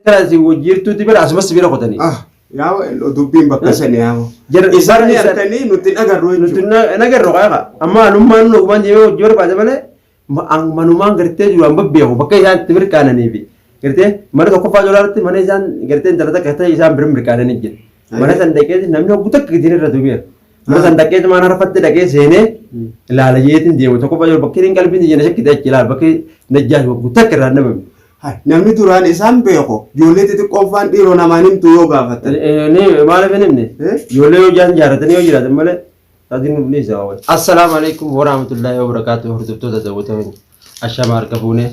كذا وجيرتو تبي أسمع سبيرة قطني ياو دبين بكسني ياو إساني أرتني نتين أجر روي نتين أجر روي أما نمان نومان جيبه جور بعد ماله ما نومان قرتة جوا ببيه بكي إنسان تبر كانه نبي قرتة mana tokko faajolarratti mana isaan garteen dalata kata isaan birin mirkaananii jiru mana san dhaqee namni guutak gidin irra dubiya mana san dhaqee mana rafatte dhaqee seenee ilaalayeetiin deemu tokko faajol bakkiin qalbiin jenne shakkite achi ilaal bakki najjaa guutak irraa namni namni duraan isaan beeko ijoollee xixiqqoo faan dhiiroo namaan himtu yoo gaafatan ni maaliif hin himne ijoollee yoo jaan jaaratanii yoo jiraatan malee taasiin ni isa waawwan assalaamu alaikum warahmatullahi wabarakatuh hordoftoota daawwattoonni ashama harka fuune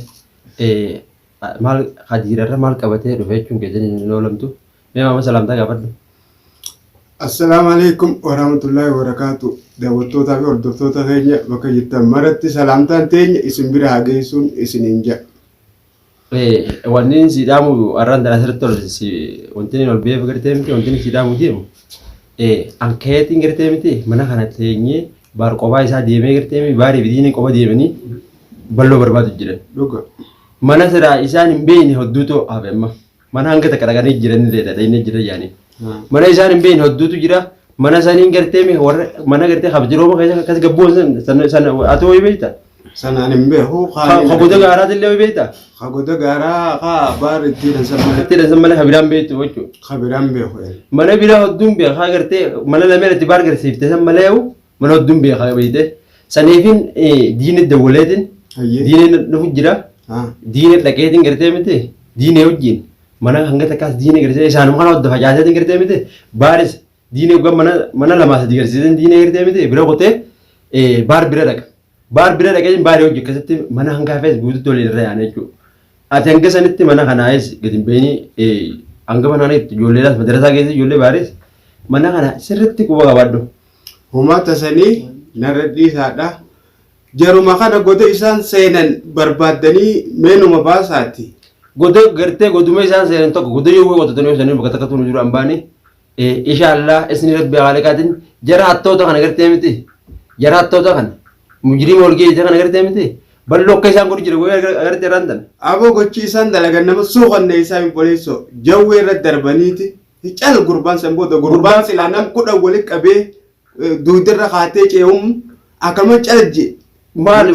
maal hadiirarra maal qabatee dhufe jechuun keessatti hin oolamtu mee maama salaamtaa gaafadhu. Assalaamu alaikum warahmatullahi wabarakatuh daawwattootaa fi hordoftoota keenya bakka jirtan maratti salaamtaan teenya isin bira haa geessuun isiniin jedha. Wanni siidhaamu arraan dhala sirriitti tolchisi wanti ol beef gartee miti wanti siidhaamu deemu ankeetiin gartee miti mana kana teenyee baar qophaa isaa deemee gartee miti baarii fi diinii qofa deemanii balloo barbaadu jiran. Mana siraa isaan hin beekne hodduutu hafe amma mana hanga takka dhaqanii jiranillee dhadhanii jira yaani mana isaan hin beekne hodduutu jira mana saniin gartee mi warra mana gartee habjirooma keessa akkas gabbuun sana ati ho'i beekta. Sanaan hin beeku hagoota gaaraa illee ho'i beekta. Hagoota gaaraa haa baar itti dansan malee habiraan beektu jechuudha. Habiraan beeku. Mana biraa hodduun beekaa gartee mana lameen itti baar garsiifte san malee mana hodduun beekaa beekte saniifin diinni dawwaleetiin diinni dhufu jira. Diinee dhaqeetiin gartee miti diinee wajjin mana hanga takkaas diinee gartee isaanuma kana hodda facaaseetiin gartee miti baaris diinee waggaa mana lamaa sadii garsiiseetiin diinee gartee miti bira qotee baar bira dhaqa baar bira dhaqeetiin baarii hojii akkasitti mana hanga hafees guututti waliin irra yaana jechuudha. Ati hanga sanitti mana kanaayis gadi hin beekni hanga manaan itti ijoolleedhaas madarasaa keessa ijoollee baaris mana kana sirriitti quba qabaadhu. Uummata sanii narra dhiisaadha. Jaruma kana goda isaan seenan barbaadanii meenuma baasaati. Goda gartee goduma isaan seenan tokko goda yoo qotatanii yoo seenan bakka takka tunu jiru ambaani inshallah isni rabbi haalaqaatiin jara hattoota kana gartee miti jara hattoota kana mujriima olgee kana gartee miti ballo akka isaan godhu jira gartee randan. Aboo gochi isaan dalagan nama suuqanne isaa hin poleesso jawwee irra darbaniiti cal gurbaan san booda gurbaan silaa nam kudha wali qabee duudirra kaatee ce'uun akkama calje. Maal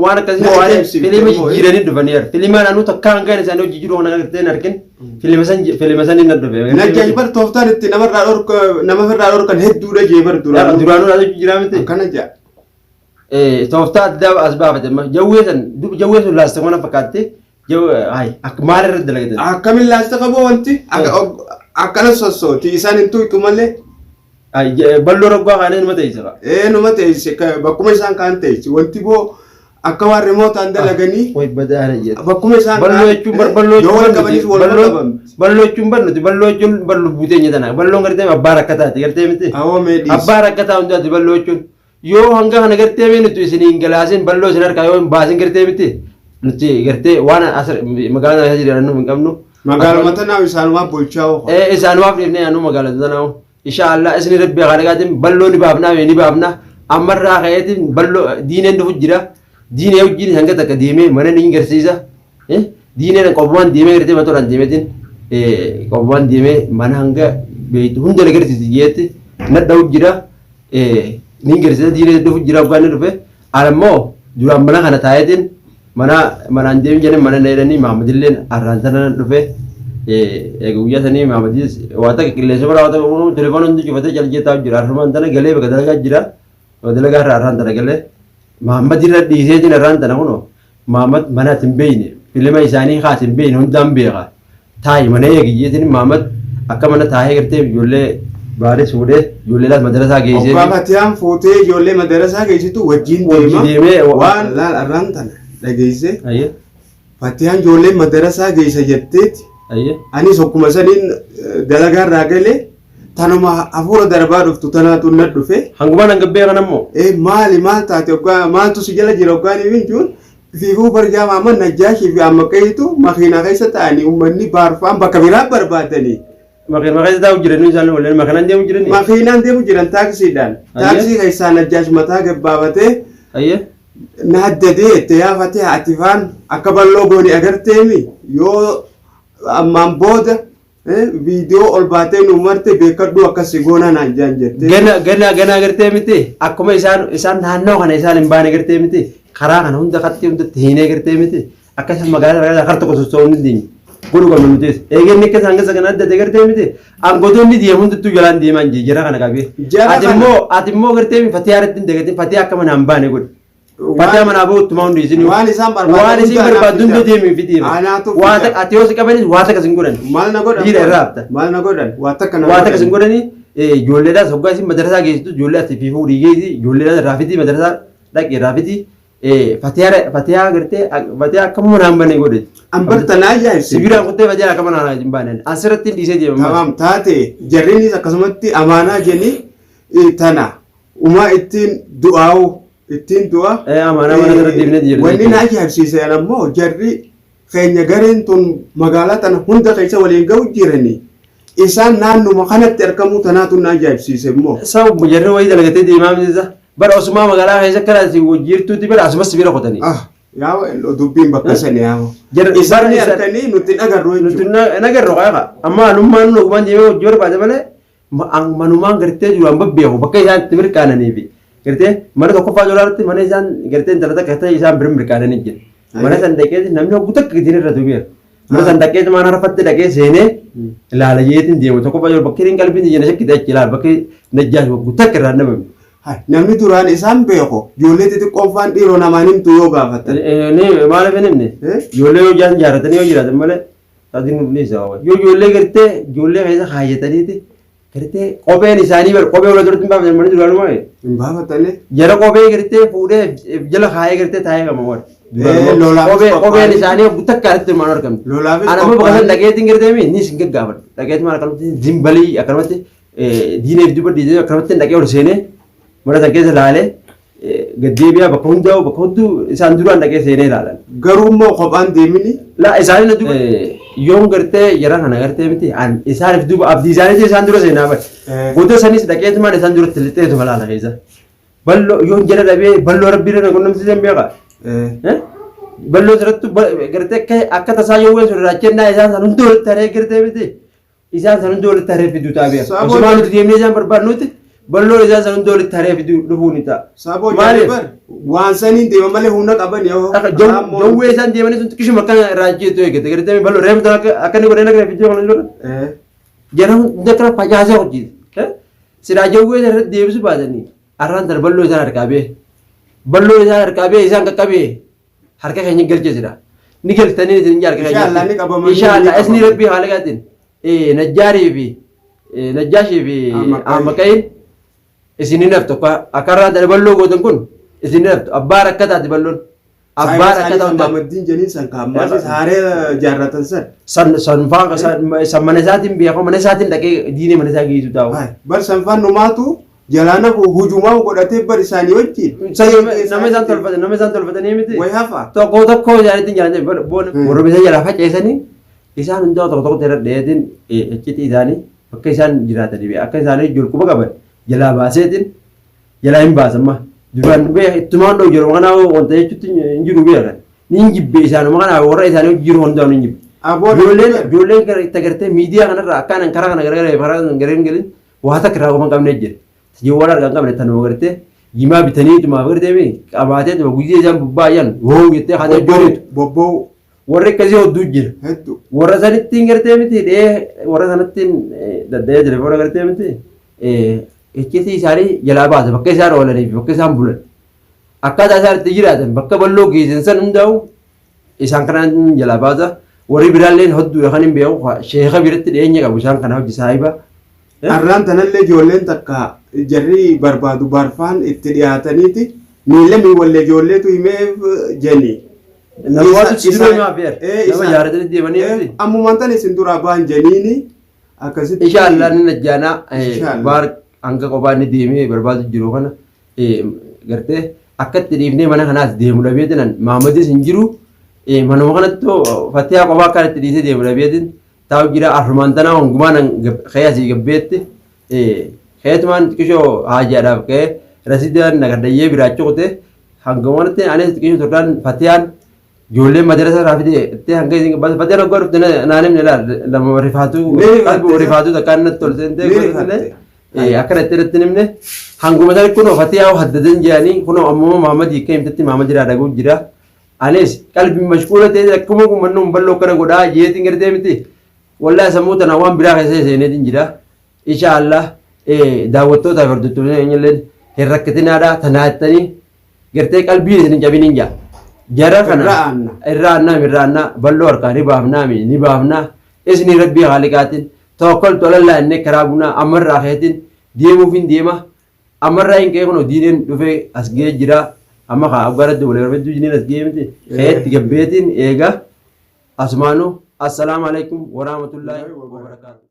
waan akkasii waan fiilimi jiranii dhufanii jiru. Fiilimaan anu takka hanga isaanii hojii jiru kana gartee argin fiilima san inni dhufe. Najjaajibar tooftaan itti namarraa dhorkan hedduudha jeebar duraanuu. Duraanuu dhaabachuu jira miti. Akkana jaa. Tooftaa addaa as baafate jawwee sun laastika mana fakkaattee maal irratti dalagatan. Akkamiin laastika boo wanti akkana sossooti isaan hin tuutu malee. Ballo roggaa kaanee numa teessisa. Numa teessise bakkuma isaan kaan teessise wanti boo akka waan remootaan dalaganii. Bakkuma isaan kaan balloo jechuun barnuti balloo jechuun ballo buuteenya tana balloon gartee abbaa rakkataati gartee miti. Abbaa rakkataa hundaati balloo jechuun yoo hanga kana gartee mee nuti isin hin galaasin balloo isin harkaa yoo hin baasin gartee miti nuti gartee waan magaalaa keessa jiran hin qabnu. Magaaluma tanaa isaanumaaf bulchaa. Isaanumaaf dhiifnee naannoo magaalaa tanaa. Inshallah isni rabbi haalaqaatiin balloo ni baafna ammarraa ka'eetiin balloo diineen dhufu jira diinee wajjin hanga takka deemee mana ni garsiisa diineen qophumaan deemee gartee matoodhaan deemeetiin qophumaan deemee mana hanga beektu hunda na garsiisi jeetti nadha'u jira ni garsiisa diinee dhufu jira waggaan dhufe ammoo duraan mana kana taa'eetiin manaan deemee jedhanii mana dheedhanii maamadilleen arraan sana dhufe. Guyyaa sanii maamadis waan takka qilleensa bara waan takka telefoon hundi cufatee jaljeetaa jira arramaan tana galee bakka dalagaa jira dalagaa irraa arraan tana galee maamad irra dhiiseetiin arraan tana kunoo maamad mana hin beekne filima isaanii haas hin beekne hundaan beeka taayi mana eegiyyeetiin maamad akka mana taa'ee gartee ijoollee baarii fuudhee ijoolleedhaas madarasaa geessee. Obbaa Fatiyaan fuutee ijoollee madarasaa geessitu wajjin deema waan laal arraan tana dhageessee Fatiyaan ijoollee madarasaa geessa jetteeti. Anis akkuma saniin dalagaa irraa galee tanuma hafuura darbaa dhuftu tanaatu na dhufe. Hangumaan hanga beekan ammoo. Maal taate maaltu si jala jira waggaanii jechuun fiifuu barjaa maama najjaashii fi amma qayitu makiinaa keessa ta'anii uummanni baarfaan bakka biraa barbaadanii. Makiinaa keessa taa'u jiranii isaan waliin makiinaan deemu jiranii. Makiinaan deemu jiran taaksiidhaan. Taaksii keessaa najjaash mataa gabbaabatee. Na addadee itti yaafatee atifaan akka balloo goonii agarteemi yoo. ammaan booda viidiyoo ol baatee nu marte beekadhu akkasii goona naan jaan jette. Gana gartee miti akkuma isaan naannoo kana isaan hin baane gartee miti karaa kana hunda qatti hundatti hiinee gartee miti akka isaan magaalaa harka tokko socho'uu hin dandeenye. Guru kan nuti eegeen akka isaan gasa kana adda gartee miti aangootonni deemu hundattuu jalaan deeman jira kana qabee. Ati immoo gartee fatiyaa irratti hin dagatiin fatiyaa akka manaan baane godhe. Fatiyaa manaa bahuuttuma hundi isin waan isaan barbaadu hundi deemee fi deeme. Ati yoo si qabanis waata kasin godhan. Maal na godhan? Dhiira irraa hafta. Maal na godhan? Waata kasin godhanii ijoolleedhaas hoggaa isin madarasaa geessitu ijoollee ati fi fuudhii geessi ijoolleedhaas raafitii madarasaa dhaqee raafitii fatiyaa gartee fatiyaa akka manaan baane godhe. Ambartanaa ajaa'ibsi. Sibiraan kuttee fatiyaa akka manaan hin baane asirratti dhiisee deema. Tamam taate jarriinis akkasumatti amaanaa jenni tana umaa ittiin du'aawu ittiin du'a. Amaanaa mana irratti deemnee jirre. Wanni na ajaa'ibsiisan ammoo jarri keenya gareen tun magaalaa tana hunda keessa waliin ga'u jiranii isaan naannuma kanatti argamu tanaatu na ajaa'ibsiise immoo. Sababu jarri wayii dalagatee deemaa miti bara osumaa magaalaa keessa karaati jirtuutti bara asumas sibira qotanii. Yaa dubbiin bakka sanii yaa. Isaan harkanii nuti nagarroo jechuudha. Nuti nagarroo qaba. Amma anummaan nu gumaan deemee hojii barbaade malee manumaan gartee jiru amma beeku bakka isaan itti mirkaananii fi gartee mana tokkoffaa jolaatti mana isaan gartee intala takka ta'e isaan bira mirkaananii jiru. Mana san dhaqee namni hoggu takka gitiin irra tubeera. Mana san dhaqee mana rafatti dhaqee seenee ilaala jeetiin deemu tokkoffaa jiru bakki hin qalbiin jenne shakkite achi ilaala bakki najjaa hoggu takka irraa nabame. Namni duraan isaan beeku ijoollee xixiqqoon faan dhiiroo namaan himtu yoo gaafatan. Maaliif hin himne ijoollee yoo jaaratanii yoo jiraatan malee taasisan nuuf ni isa yoo ijoollee gartee ijoollee keessa kaayyataniiti gartee kopheen isaanii bar kophee wala duratti hin baafatan malee duraan maa hin baafatanii. Jara kophee gartee fuudhee jala kaayee gartee taa'ee qaba wal. Kopheen isaanii takka irratti hirmaan argamtu. Anammoo bakka san dhaqeetiin gartee ni isin gaggaafadhu dhaqeetiin maal akkanumatti zimbalii akkanumatti diinee fi dubba diinee akkanumatti dhaqee ol seenee mana san keessa ilaalee gaddeebiyaa bakka hunduu isaan duraan dhaqee seenee ilaalan. Garuu immoo kophaan deemini. Laa isaanii na duuba yoon gartee jara kana gartee miti isaaniif duuba abdii isaaniitii isaan dura seenaa bare. Goota sanis dhaqeetu maal isaan duratti lixeetu malaala keessa. Balloo yoon jala dhabee balloo rabbii irra qunnamsiisan beekaa. Balloo irratti gartee akka tasaa yoo weessu raachennaa isaan san hunduu walitti haree gartee miti isaan san hunduu walitti haree fiduu taa'ee. Osumaan nuti deemnee isaan barbaadnuuti. Balloo isaan san hundoo walitti haree fiduu dhufuun ta'a. Saboo jaali bar waan saniin deema malee humna qaban yoo. Jawwee isaan deemanii sun xiqqishuma akka raajjeetu eeggate gartee balloo reemtu akka inni godhee nagaa fiduu kan jiru. Jara akka facaasee hojjete. Sidaa jawwee irratti deebisu baatanii arraan tana balloo isaan harkaa bee. Balloo isaan harkaa bee isaan qaqqabee harka keenya galchee jira. Ni galtanii isin harka keenya. Inshaallah isni rabbii haala gaatiin najjaarii fi najjaashii fi ammaqayin. Isinin naftu akarraa dhala balloo gootan kun isinin naftu abbaa rakkataati balloon abbaa rakkataa hundaa. Maammaddiin jeniin san kaammasis haaree jaarratan sanfaa san mana isaatiin beekamu mana isaatiin dhaqee diinee mana isaa geessu taa'u. Bar sanfaan numaatu jalaana hujumaa godhatee bar isaanii wajjin. Nama isaan tolfatanii miti. Way hafa. Tokko isaaniitiin jaallatanii warra isa jalaa faceessanii isaan hundaa tokko irra dheetiin iccitii isaanii bakka isaan jiraatanii akka isaanii julquba qaban. Jalaa baaseetiin jalaa hin baasamma duraan ittumaan dhoo jiru kanaa wanta jechuutti hin jiru beekan ni hin jibbe isaanuma kanaa warra isaanii jiru hundaa hin jibbe. Ijoolleen itti agartee miidiyaa kanarraa akkaan karaa kana gareen galin waa takka irraa qofa hin qabne jira. Tajaajilan argaa hin qabne tanuma agartee jimaa bitanii tumaaf agartee qabaatee tuma guyyee isaan baay'een woo jettee haatee ijoolleetu. Bobboo. Warri akkasii hedduu jira. Warra sanittiin gartee miti warra sanattiin dadda'ee telefoona gartee miti. Iccitii isaanii jalaa baasa bakka isaan oolanii fi bakka isaan bulan akkaataa isaan itti jiraatan bakka balloo geessan san hundaa'u isaan kanaan jalaa baasa warri biraalleen hedduudha kan hin beeku sheeka biratti dhiyeenya qabu isaan kana hojii saahiba. Arraan tanallee ijoolleen takka jarri barbaadu barfaan itti dhiyaataniiti miila miiwallee ijoolleetu himeef jenni. Namoota ciisoo himaa fe'er nama jaaratanii deemanii. Ammumaan tan isin duraa ba'an jeniini akkasitti. Inshaallah ni najjaanaa baar hanga qophaa inni deemee barbaadu jiru kana gartee akka itti dhiifnee mana kanaas deemu dhabeetinan maamadis hin jiru manuma kanatti fatiyaa qophaa akka itti dhiisee deemu dhabeetin taa'u jira armaan tanaa hongumaan qe'asii gabbeetti qe'eetumaan xiqqishoo haajaadhaaf qe'ee rasiidaan nagardayyee biraachuu qote hangamanatti anis xiqqishoo turdaan fatiyaan ijoolleen madarasa raafitee hanga isin badee roggoo dhufte naanim ni laal lama rifaatu takkaan natti tol seentee godhate akkana itti irratti nimne hanguma sana kunoo fatiyaa haddadan jedhanii kunoo ammoo Mahamad hiikka himtatti Mahamad jiraa dhaguu jira. Anis qalbii mashkuula ta'e akkuma kumannoo balloo kana godhaa jeetiin gartee miti wallaahi sammuu tana waan biraa keessa seeneetiin jira. Inshaallah daawwattootaaf hordoftoonni illee hin rakkatinaadha tanaattanii gartee qalbii isin jabin hin jaa. Jara kana irraa annaa balloo harkaa ni baafnaa isni rabbii haaliqaatiin tokkol tolallaa inni karaa bunaa ammarraa keetiin deemuuf hin deema ammarraa hin qeeqnu diineen dhufee as ga'ee jira amma kaa garatti wal barbaaddu diineen as ga'ee miti keetti gabbeetiin eega asumaanu assalaamu alaikum warahmatullaahi wabarakaatu.